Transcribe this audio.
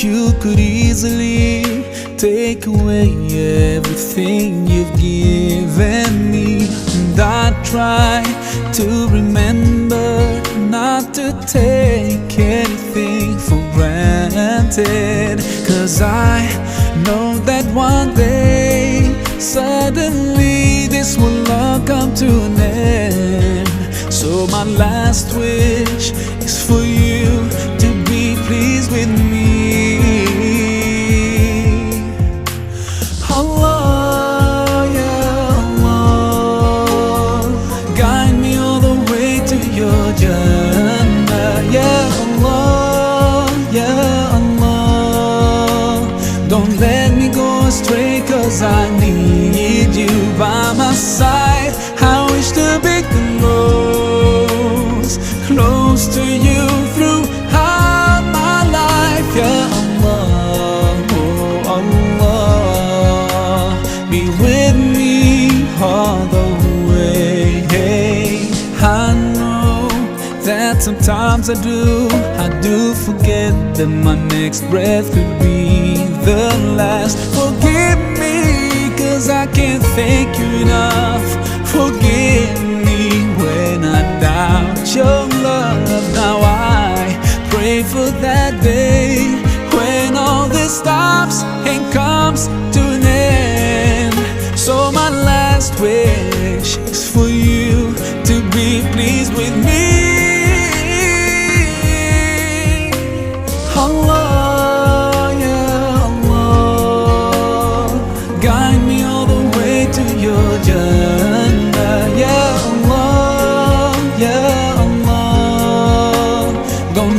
you could easily take away everything you've given me. And I try to remember not to take anything for granted, 'cause I know that one day suddenly this will all come to an end. So my last wish is for you to be pleased with me. Allah, ya Allah, guide me all the way to your Jannah. Ya Allah, ya Allah, don't let me go astray, 'cause I need you by my side. I wish to be close to you throughout my life. Ya Allah, oh Allah, be with me all the way. I know that sometimes I do forget that my next breath could be the last. Forgive me, 'cause I can't thank you enough. Forgive me when I doubt your love. Now I pray for that day when all this stops and comes to an end. So my last wish is for you to be pleased with me. Allah, ya Allah, guide me all the way to your Jannah. Ya Allah, ya Allah, don't